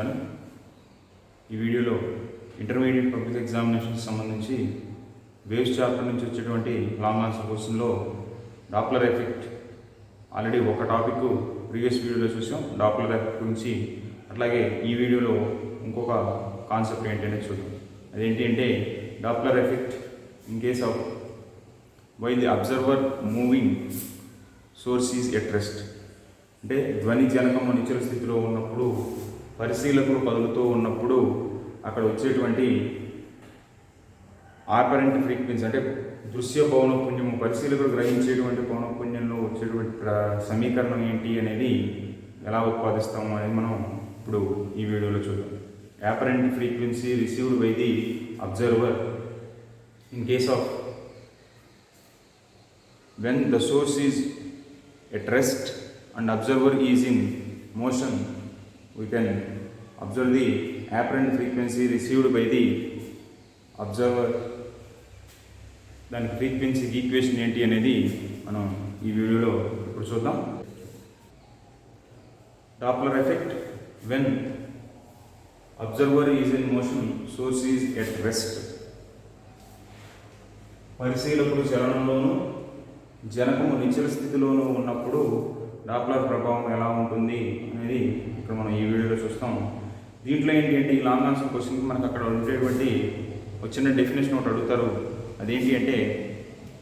చూపించాను. ఈ వీడియోలో ఇంటర్మీడియట్ పబ్లిక్ ఎగ్జామినేషన్కి సంబంధించి వేవ్స్ చాప్టర్ నుంచి వచ్చేటువంటి లాంగ్ ఆన్సర్ క్వశ్చన్లో డాప్లర్ ఎఫెక్ట్ ఆల్రెడీ ఒక టాపిక్ ప్రీవియస్ వీడియోలో చూసాం. డాప్లర్ ఎఫెక్ట్ గురించి అట్లాగే ఈ వీడియోలో ఇంకొక కాన్సెప్ట్ ఏంటి అనేది చూద్దాం. అదేంటి అంటే Doppler effect in case of why the observer moving source is at rest. అంటే ధ్వని జనకం నిశ్చల స్థితిలో ఉన్నప్పుడు పరిశీలకుడు కదులుతూ ఉన్నప్పుడు అక్కడ వచ్చేటువంటి ఆపరెంట్ ఫ్రీక్వెన్సీ అంటే దృశ్య పౌనఃపున్యము, పరిశీలకుడు గ్రహించేటువంటి పౌనఃపున్యంలో వచ్చేటువంటి సమీకరణం ఏంటి అనేది ఎలా ఉత్పాదిస్తాము అనేది మనం ఇప్పుడు ఈ వీడియోలో చూద్దాం. Operant frequency received by the observer in case of when the source is at rest and observer is in motion, we can observe the apparent frequency received by the observer. దానికి ఫ్రీక్వెన్సీ ఈక్వేషన్ ఏంటి అనేది మనం ఈ వీడియోలో ఇప్పుడు చూద్దాం. Doppler effect when observer is in motion, source is at rest. పరిశీలకుడు చలనంలోనూ జనకము నిశ్చల స్థితిలోనూ ఉన్నప్పుడు Doppler ప్రభావం ఎలా ఉంటుంది అనేది ఇక్కడ మనం ఈ వీడియోలో చూస్తాం. దీంట్లో ఏంటి అంటే ఈ లాంగ్ ఆన్సర్ క్వశ్చన్కి మనకు అక్కడ ఉండేటువంటి ఒక చిన్న డెఫినేషన్ ఒకటి అడుగుతారు. అదేంటి అంటే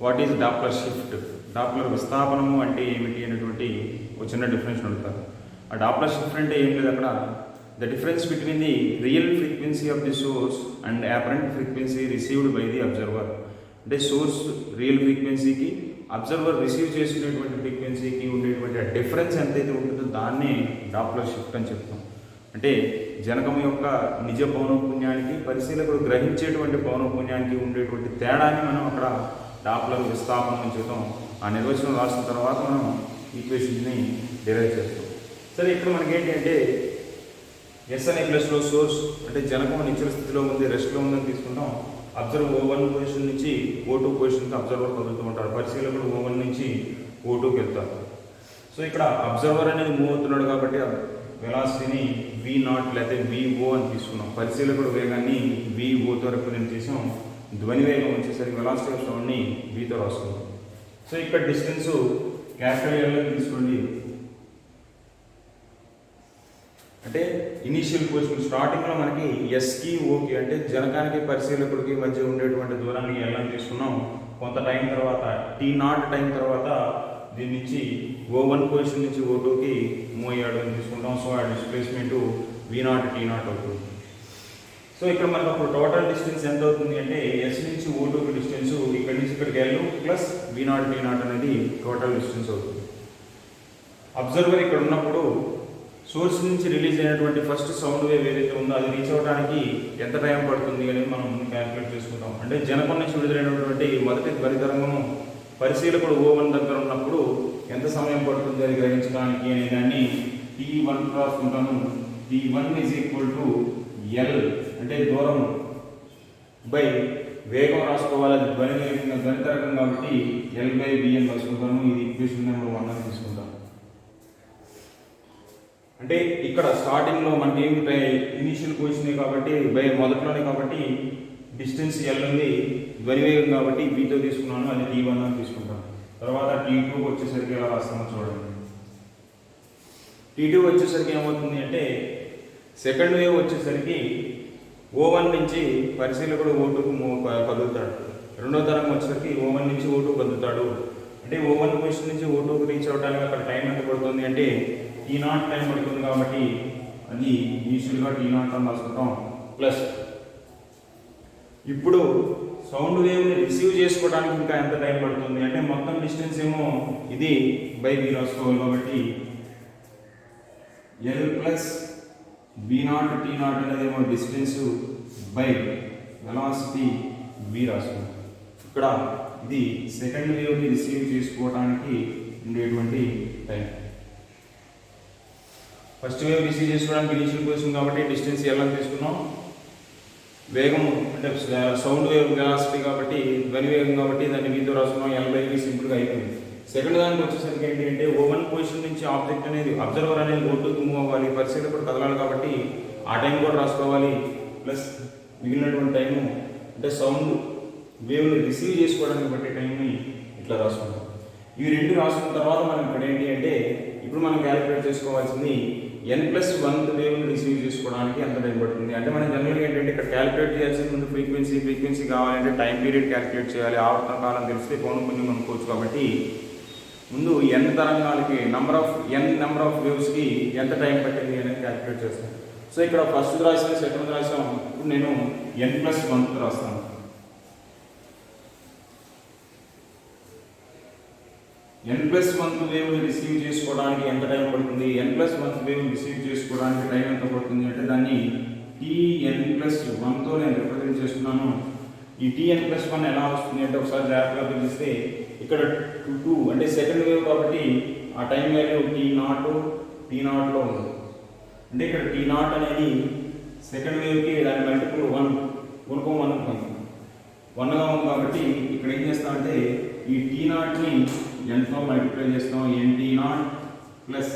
what is Doppler shift, Doppler విస్థాపనము అంటే ఏమిటి అనేటువంటి ఒక చిన్న డెఫినేషన్ అడుగుతారు. ఆ డాప్లర్ షిఫ్ట్ అంటే ఏం లేదు, అక్కడ the difference between the real frequency of the source and apparent frequency received by the observer. అంటే సోర్స్ రియల్ ఫ్రీక్వెన్సీకి అబ్జర్వర్ రిసీవ్ చేసుకునేటువంటి ఫ్రీక్వెన్సీకి ఉండేటువంటి ఆ డిఫరెన్స్ ఎంతైతే ఉంటుందో దాన్నే డాప్లర్ షిఫ్ట్ అని చెప్తాం. అంటే జనకం యొక్క నిజ పౌనఃపున్యానికి పరిశీలకుడు గ్రహించేటువంటి పౌనఃపున్యానికి ఉండేటువంటి తేడాన్ని మనం అక్కడ డాప్లర్ విస్థాపనం అని చెప్తాం. ఆ నిర్వచనం రాసిన తర్వాత మనం ఈక్వేషన్ని డిరైవ్ చేస్తాం. సరే, ఇక్కడ మనకేంటి అంటే ఎస్ అనే ప్లస్లో సోర్స్ అంటే జనకం నిశ్చల స్థితిలో ఉంది, రెస్ట్లో ఉందని తీసుకుంటాం. అబ్జర్వర్ O1 పొజిషన్ నుంచి O2 పొజిషన్కి అబ్జర్వర్ కదులుతూ ఉంటాడు. పరిశీలకుడు O1 నుంచి O2కి వెళ్తారు. సో ఇక్కడ అబ్జర్వర్ అనేది మూవ్ అవుతున్నాడు కాబట్టి వెలాసిటీని V0 లేకపోతే VO అని తీసుకున్నాం. పరిశీలకుడు వేగాన్ని VO వరకు నేను తీసాం. ధ్వని వేగం వచ్చేసరికి వెలాసిటీ ఆఫ్ సౌండ్ని Vతో రాసుకుంటాం. సో ఇక్కడ డిస్టెన్స్ క్యాపిటల్ L తీసుకోండి. అంటే ఇనీషియల్ పొజిషన్ స్టార్టింగ్లో మనకి ఎస్కి ఓకి అంటే జనకానికి పరిశీలకుడికి మధ్య ఉండేటువంటి దూరాన్ని L అని తీసుకున్నాం. కొంత టైం తర్వాత T0 టైం తర్వాత దీని నుంచి O1 పొజిషన్ నుంచి O2కి మూవ్ అయ్యాడు అని తీసుకుంటాం. సో ఆ డిస్ప్లేస్మెంట్ V0 T0 అవుతుంది. సో ఇక్కడ మనకు అప్పుడు టోటల్ డిస్టెన్స్ ఎంత అవుతుంది అంటే ఎస్ నుంచి O2కి డిస్టెన్స్ ఇక్కడ నుంచి ఇక్కడికి L ప్లస్ V0 T0 అనేది టోటల్ డిస్టెన్స్ అవుతుంది. అబ్జర్వర్ ఇక్కడ ఉన్నప్పుడు సోర్స్ నుంచి రిలీజ్ అయినటువంటి ఫస్ట్ సౌండ్ వేవ్ ఏదైతే ఉందో అది రీచ్ అవ్వడానికి ఎంత టైం పడుతుంది అనేది మనం క్యాలిక్యులేట్ చేసుకుంటాం. అంటే జనకం నుంచి విడుదలైనటువంటి మొదటి ధ్వని తరంగము పరిశీలకుడు O1 దగ్గర ఉన్నప్పుడు ఎంత సమయం పడుతుంది అది గ్రహించడానికి అనే దాన్ని T1 రాసుకుంటాను. T1 is equal to L అంటే దూరం బై వేగం రాసుకోవాలి. అది ధ్వని తరంగం కాబట్టి L/V అని రాసుకుంటాను. ఇది ఈక్వేషన్ నెంబర్ 1 అని తీసుకుంటాను. అంటే ఇక్కడ స్టార్టింగ్లో మనకి ఇనీషియల్ పొజిషన్ కాబట్టి మొదట్లోనే కాబట్టి డిస్టెన్స్ L ఉంది, ధ్వని వేగం కాబట్టి Vతో తీసుకున్నాను, అది T1 అని తీసుకుంటాను. తర్వాత T2 వచ్చేసరికి ఎలా రాస్తామో చూడండి. T2 వచ్చేసరికి ఏమవుతుంది అంటే సెకండ్ వేవ్ వచ్చేసరికి O1 నుంచి పరిశీలకుడు O2కు కదులుతాడు. రెండో తరంగం వచ్చేసరికి O1 నుంచి O2 కదులుతాడు. అంటే O1 పొజిషన్ నుంచి O2కు రీచ్ అవ్వడానికి అక్కడ టైం ఎంత పడుతుంది అంటే T0 టైం పడుతుంది కాబట్టి అది ఇనిషియల్గా T0 అని రాసుకుంటాం. ప్లస్ ఇప్పుడు సౌండ్ వేవ్ని రిసీవ్ చేసుకోవడానికి ఇంకా ఎంత టైం పడుతుంది అంటే మొత్తం డిస్టెన్స్ ఏమో ఇది బై V రాసుకోవాలి కాబట్టి L ప్లస్ V0 T0 అనేది ఏమో డిస్టెన్స్ బై వెలాసిటీ V రాసుకుంటాం. ఇక్కడ ఇది సెకండ్ వేవ్ని రిసీవ్ చేసుకోవడానికి ఉండేటువంటి టైం. ఫస్ట్ వేవ్ రిసీవ్ చేసుకోవడానికి ఇనిషియల్ పొజిషన్ కాబట్టి డిస్టెన్స్ L అని తీసుకున్నాం. వేగం అంటే సౌండ్ వేవ్ వెలాసిటీ కాబట్టి ధ్వని వేగం కాబట్టి దాన్ని Vతో రాసుకున్నాం. L/V సింపుల్గా అయిపోయింది. సెకండ్ దానికి వచ్చేసరికి ఏంటి అంటే O1 పొజిషన్ నుంచి ఆబ్జెక్ట్ అనేది అబ్జర్వర్ అనేది O2కి మూవ్ అవ్వాలి, పరిశీలకుడు కదలాలి కాబట్టి ఆ టైం కూడా రాసుకోవాలి, ప్లస్ మిగిలినటువంటి టైము అంటే సౌండ్ వేవ్ని రిసీవ్ చేసుకోవడానికి బట్టే టైంని ఇట్లా రాసుకుంటాం. ఇవి రెండు రాసుకున్న తర్వాత మనం ఇక్కడ ఏంటి అంటే ఇప్పుడు మనం క్యాలిక్యులేట్ చేసుకోవాల్సింది n+1 వేవ్ని రిసీవ్ చేసుకోవడానికి ఎంత టైం పడుతుంది. అంటే మనం జనరల్గా ఏంటంటే ఇక్కడ క్యాలిక్యులేట్ చేయాల్సింది ముందు ఫ్రీక్వెన్సీ కావాలంటే టైం పీరియడ్ క్యాలిక్యులేట్ చేయాలి, ఆవర్తన కాలం తెలిస్తే పౌనఃపున్యం అనుకోవచ్చు. కాబట్టి ముందు n తరంగాలకి నెంబర్ ఆఫ్ వేవ్స్కి ఎంత టైం పట్టింది అనేది క్యాలిక్యులేట్ చేస్తాను. సో ఇక్కడ ఫస్ట్ రాసిన సెకండ్ రాసాం, ఇప్పుడు నేను n+1 రాస్తాను. n+1 వేవ్ రిసీవ్ చేసుకోవడానికి ఎంత టైం పడుతుంది, n+1 వేవ్ రిసీవ్ చేసుకోవడానికి టైం ఎంత పడుతుంది అంటే దాన్ని tn+1తో నేను రిప్రజెంట్ చేస్తున్నాను. ఈ tn+1 ఎలా వస్తుంది అంటే ఒకసారి జాగ్రత్తగా తెలిస్తే ఇక్కడ 2 అంటే సెకండ్ వేవ్ కాబట్టి ఆ టైం వాల్యూ t0లో ఉంది. అంటే ఇక్కడ t0 అనేది సెకండ్ వేవ్కి దాని మల్టిపుల్ 1 గుణకం 1గా ఉంది. కాబట్టి ఇక్కడ ఏం చేస్తామంటే ఈ t0ని nతో మల్టిప్లై చేస్తాం, nt0 plus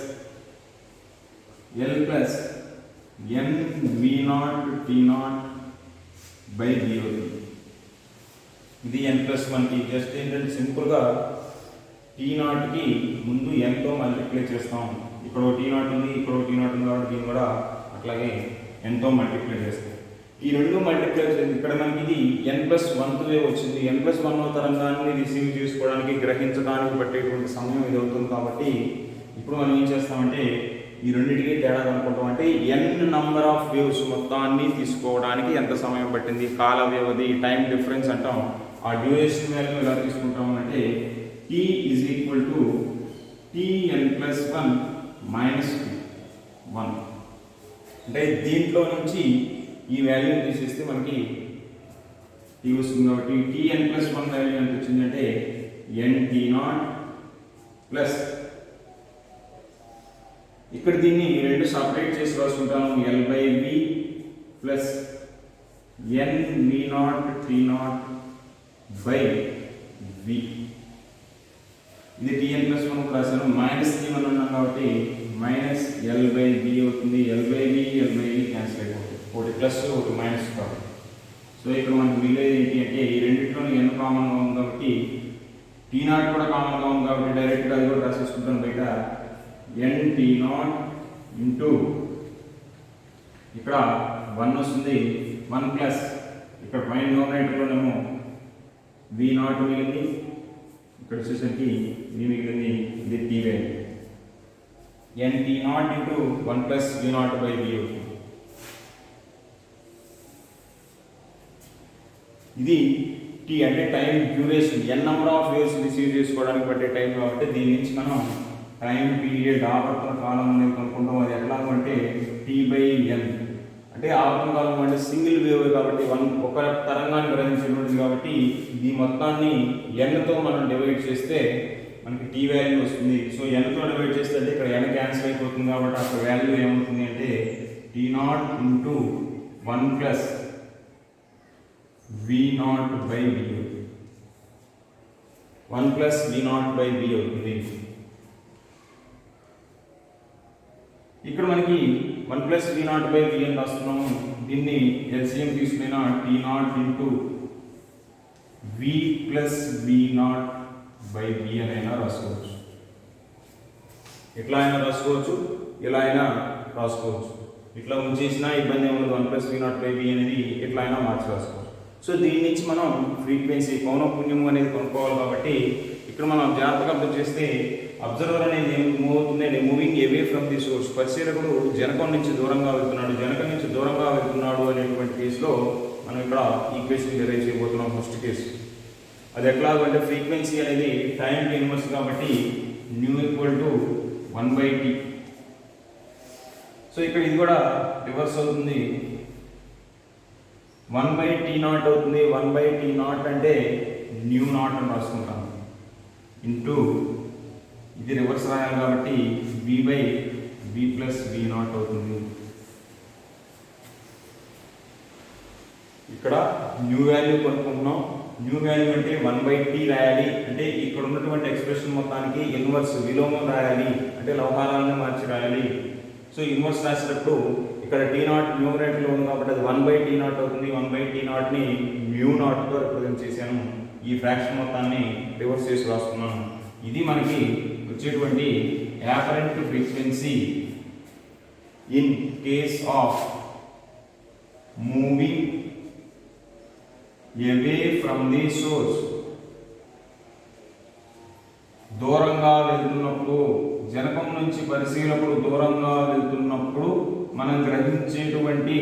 l plus nv0 t0 by v అవుతుంది. ఇది n+1కి జస్ట్ ఏంటంటే సింపుల్గా t0కి ముందు nతో మల్టిప్లై చేస్తాం. ఇక్కడ t0 ఉంది, ఇక్కడ t0 ఉంది కాబట్టి దీన్ని కూడా అట్లాగే nతో మల్టిప్లై చేస్తాం. ఈ రెండు మల్టిప్లై చేసి ఇక్కడ మనకి ఇది n+1 వేవ్ వచ్చింది. n+1 తరంగాన్ని రిసీవ్ చేసుకోవడానికి గ్రహించడానికి పట్టేటువంటి సమయం ఇది అవుతుంది. కాబట్టి ఇప్పుడు మనం ఏం చేస్తామంటే ఈ రెండింటికి తేడా కనుక్కుంటాం. అంటే n నంబర్ ఆఫ్ వేవ్స్ మొత్తాన్ని తీసుకోవడానికి ఎంత సమయం పట్టింది, కాల వ్యవధి, టైం డిఫరెన్స్ అంటాం. ఆ డ్యూరేషన్ వాల్యూ ఎలా తీసుకుంటాం అంటే t = tn+1 - 1. అంటే దీంట్లో నుంచి ఈ వాల్యూ తీసేస్తే మనకి t వస్తుంది. కాబట్టి tn+1 వాల్యూ ఎంత వచ్చిందంటే nt0 ప్లస్ ఇక్కడ దీన్ని రెండు సపరేట్ చేసి రాసుకుంటాను, l/v plus nv0 t0 by v. ఇది tn+1 రాశాను, -3 అన్నాం కాబట్టి -l/v అవుతుంది. l/v క్యాన్సిల్ అయిపోతుంది, ఒకటి ప్లస్ ఒకటి మైనస్ కాబట్టి. సో ఇక్కడ మనకు మిగిలేదు ఏంటి అంటే ఈ రెండింటిలో n కామన్గా ఉంది కాబట్టి t0 కూడా కామన్గా ఉంది కాబట్టి డైరెక్ట్గా అది కూడా రాసేసుకుంటాను బయట. nt0 ఇంటూ ఇక్కడ 1 వస్తుంది, 1 ప్లస్ ఇక్కడ పైన న్యూమరేటర్లోనేమో v0 మిగిలింది, ఇక్కడ వచ్చేసరికి v మిగిలింది. ఇది t value nt0 into 1 plus v0 by v అవుతుంది. ఇది t అంటే time duration, n number of waves receive చేసుకోవడానికి పట్టే టైం కాబట్టి దీని నుంచి మనం టైం పీరియడ్ ఆవర్తన కాలం అనేది కనుక్కుంటాం. అది ఎట్లా అంటే t/n. అంటే ఆవర్తన కాలం అంటే సింగిల్ వేవ్ కాబట్టి ఒక తరంగాన్ని గ్రహించినటువంటిది కాబట్టి ఈ మొత్తాన్ని nతో మనం డివైడ్ చేస్తే మనకి t వాల్యూ వస్తుంది. సో nతో డివైడ్ చేస్తే అంటే ఇక్కడ n క్యాన్సిల్ అయిపోతుంది కాబట్టి అక్కడ వాల్యూ ఏమవుతుంది అంటే t0 into 1 plus v0 by v, 1 plus v0 by v అవుతుంది. ఇక్కడ మనకి 1 ప్లస్ v0 బై v అని రాస్తున్నాము. దీన్ని LCM తీసుకున్నా t0 into v plus v0 by v అని అయినా రాసుకోవచ్చు. ఎట్లా అయినా రాసుకోవచ్చు, ఇలా అయినా రాసుకోవచ్చు. ఇట్లా ఉంచేసినా ఇబ్బంది ఏమి ఉండదు. 1 ప్లస్ v0 బై v అనేది ఎట్లా అయినా మార్చి రాసుకోవచ్చు. సో దీని నుంచి మనం ఫ్రీక్వెన్సీ పౌనఃపున్యం అనేది కొనుక్కోవాలి. కాబట్టి ఇక్కడ మనం జాగ్రత్తగా అబ్జర్వ్ చేస్తే అబ్జర్వర్ అనేది మూవ్ అవుతుంది, moving away from the source. పరిశీలకుడు జనకం నుంచి దూరంగా వెళ్తున్నాడు అనేటువంటి కేసులో మనం ఇక్కడ ఈక్వేషన్ డెరైవ్ చేయబోతున్నాం. ఫస్ట్ కేసు అది ఎట్లా అంటే ఫ్రీక్వెన్సీ అనేది టైంకి ఇన్వర్స్ కాబట్టి new equal to 1/t. So ఇక్కడ ఇది కూడా రివర్స్ అవుతుంది, 1/t0 అవుతుంది. 1/t0 అంటే న్యూ0 అని రాసుకుంటాం ఇంటూ ఇది రివర్స్ రాయాలి కాబట్టి v/v ప్లస్ v0 అవుతుంది. ఇక్కడ న్యూ వాల్యూ కనుక్కుంటున్నాం. న్యూ వాల్యూ అంటే 1/t రాయాలి, అంటే ఇక్కడ ఉన్నటువంటి ఎక్స్ప్రెషన్ మొత్తానికి ఇన్వర్స్ విలోమం రాయాలి, అంటే లవహారాలను మార్చి రాయాలి. సో ఇన్వర్స్ రాసేటప్పుడు ఇక్కడ T0 న్యూమరేటర్లో ఉంది కాబట్టి అది 1/T0 అవుతుంది. 1/T0ని μ0తో రిప్రజెంట్ చేశాను. ఈ ఫ్రాక్షన్ మొత్తాన్ని రివర్స్ చేసి రాస్తున్నాను. ఇది మనకి వచ్చేటువంటి apparent frequency in case of moving away from the source. దూరంగా వెళ్తున్నప్పుడు, జనకం నుంచి పరిశీలకుడు దూరంగా వెళ్తున్నప్పుడు మనం గ్రహించేటువంటి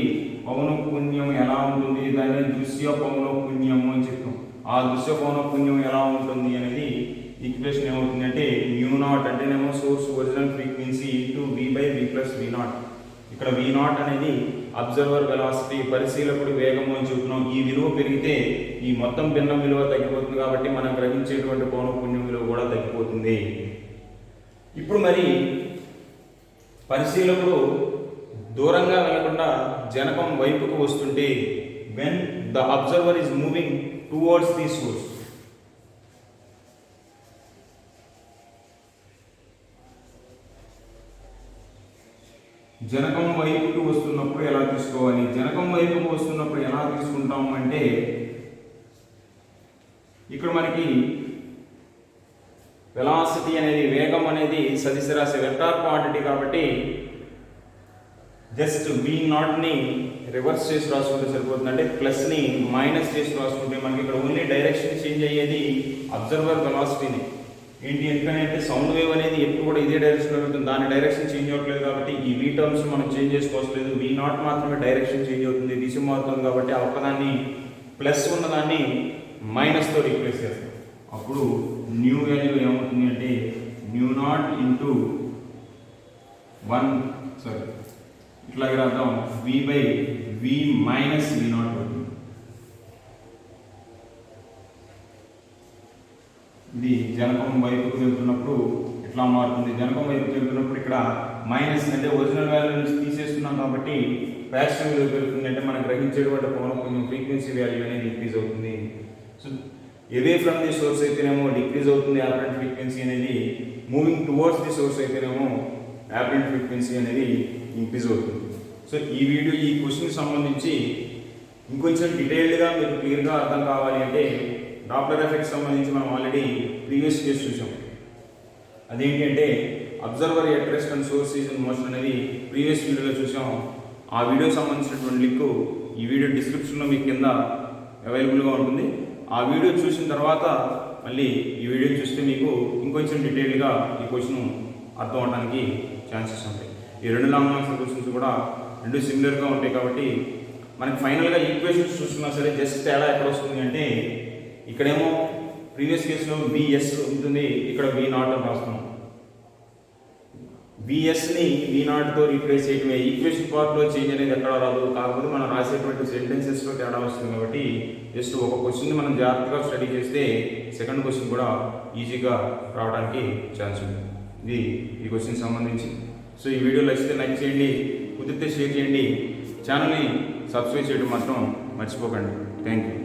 పౌనఃపున్యం ఎలా ఉంటుంది, దాన్ని దృశ్య పౌనఃపున్యము అని చెప్తాం. ఆ దృశ్య పౌనఃపున్యం ఎలా ఉంటుంది అనేది ఈక్వేషన్ ఏమవుతుంది అంటే μ0 అంటేనేమో source original frequency into v/v+v0. ఇక్కడ v0 అనేది అబ్జర్వర్ వెలాసిటీ, పరిశీలకుడి వేగము అని చెబుతున్నాం. ఈ విలువ పెరిగితే ఈ మొత్తం భిన్నం విలువ తగ్గిపోతుంది కాబట్టి మనం గ్రహించేటువంటి పౌనఃపున్యం విలువ కూడా తగ్గిపోతుంది. ఇప్పుడు మరి పరిశీలకుడు దూరంగా వెళ్లకుండా జనకం వైపుకు వస్తుంటే when the observer is moving towards the source, జనకం వైపుకు వస్తున్నప్పుడు ఎలా తీసుకోవాలి, జనకం వైపుకు వస్తున్నప్పుడు ఎలా తీసుకుంటాం అంటే ఇక్కడ మనకి వెలాసిటీ అనేది, వేగం అనేది సదిశ రాశి వెక్టార్ క్వాంటిటీ కాబట్టి జస్ట్ v0ని రివర్స్ చేసి రాసుకుంటే సరిపోతుంది. అంటే ప్లస్ని మైనస్ చేసి రాసుకుంటే మనకి ఇక్కడ ఓన్లీ డైరెక్షన్ చేంజ్ అయ్యేది అబ్జర్వర్ వెలాసిటీని. ఏంటి ఎందుకంటే సౌండ్ వేవ్ అనేది ఎప్పుడు కూడా ఇదే డైరెక్షన్లో వెళ్తుంది, దాని డైరెక్షన్ చేంజ్ అవ్వట్లేదు కాబట్టి ఈ v టర్మ్స్ మనం చేంజ్ చేసుకోవచ్చు లేదు. v0 మాత్రమే డైరెక్షన్ చేంజ్ అవుతుంది, దిశ మారుతుంది కాబట్టి ఆ ఒక్కదాన్ని ప్లస్ ఉన్నదాన్ని మైనస్తో రీప్లేస్ చేస్తాం. అప్పుడు న్యూ వాల్యూ ఏమవుతుంది అంటే μ0 ఇంటూ 1 ఇట్లాగే రాద్దాం v/v మైనస్ v0 అవుతుంది. ఇది జనకం వైపుకు వెళ్తున్నప్పుడు ఇట్లా మారుతుంది. జనకం వైపుకు వెళ్తున్నప్పుడు ఇక్కడ మైనస్ అంటే ఒరిజినల్ వాల్యూ నుంచి తీసేస్తున్నాం కాబట్టి ఫ్రాక్షన్ విలువ పెరుగుతుంది. అంటే మనం గ్రహించేటువంటి పౌనఃపున్యం ఫ్రీక్వెన్సీ వాల్యూ అనేది ఇంక్రీజ్ అవుతుంది. So away from the source అయితేనేమో డిక్రీజ్ అవుతుంది యాపరెంట్ ఫ్రీక్వెన్సీ అనేది, మూవింగ్ టువర్డ్స్ ది సోర్స్ అయితేనేమో యాపరెంట్ ఫ్రీక్వెన్సీ అనేది ఇంక్రీజ్ అవుతుంది. సో ఈ వీడియో ఈ క్వశ్చన్కి సంబంధించి ఇంకొంచెం డీటెయిల్డ్గా మీకు క్లియర్గా అర్థం కావాలి అంటే డాప్లర్ ఎఫెక్ట్ సంబంధించి మనం ఆల్రెడీ ప్రీవియస్ కేసు చూసాం. అదేంటి అంటే observer at rest and source is in motion అనేది ప్రీవియస్ వీడియోలో చూసాం. ఆ వీడియోకి సంబంధించినటువంటి లింక్ ఈ వీడియో డిస్క్రిప్షన్లో మీకు కింద అవైలబుల్గా ఉంటుంది. ఆ వీడియో చూసిన తర్వాత మళ్ళీ ఈ వీడియో చూస్తే మీకు ఇంకొంచెం డీటెయిల్గా ఈ క్వశ్చన్ అర్థం అవడానికి ఛాన్సెస్ ఉంటాయి. ఈ రెండు లాంగ్ ఆన్సర్ క్వశ్చన్స్ కూడా రెండు సిమిలర్గా ఉంటాయి కాబట్టి మనకి ఫైనల్గా ఈక్వేషన్స్ చూసుకున్నా సరే జస్ట్ తేడా ఎక్కడ వస్తుంది అంటే ఇక్కడేమో ప్రీవియస్ కేసులో vs ఉంటుంది, ఇక్కడ v0 అని రాస్తున్నాం. vsని v0తో రీప్లేస్ చేయటమే. ఈక్వేషన్ పార్ట్లో చేంజ్ అనేది ఎక్కడ రాదు, కాకపోతే మనం రాసేటువంటి సెంటెన్సెస్లో తేడా వస్తుంది కాబట్టి జస్ట్ ఒక క్వశ్చన్ని మనం జాగ్రత్తగా స్టడీ చేస్తే సెకండ్ క్వశ్చన్ కూడా ఈజీగా రావడానికి ఛాన్స్ ఉంది. ఇది ఈ క్వశ్చన్ సంబంధించి. సో ఈ వీడియో నచ్చితే లైక్ చేయండి, కుదిరితే షేర్ చేయండి, ఛానల్ని సబ్స్క్రైబ్ చేయడం మాత్రం మర్చిపోకండి. Thank you.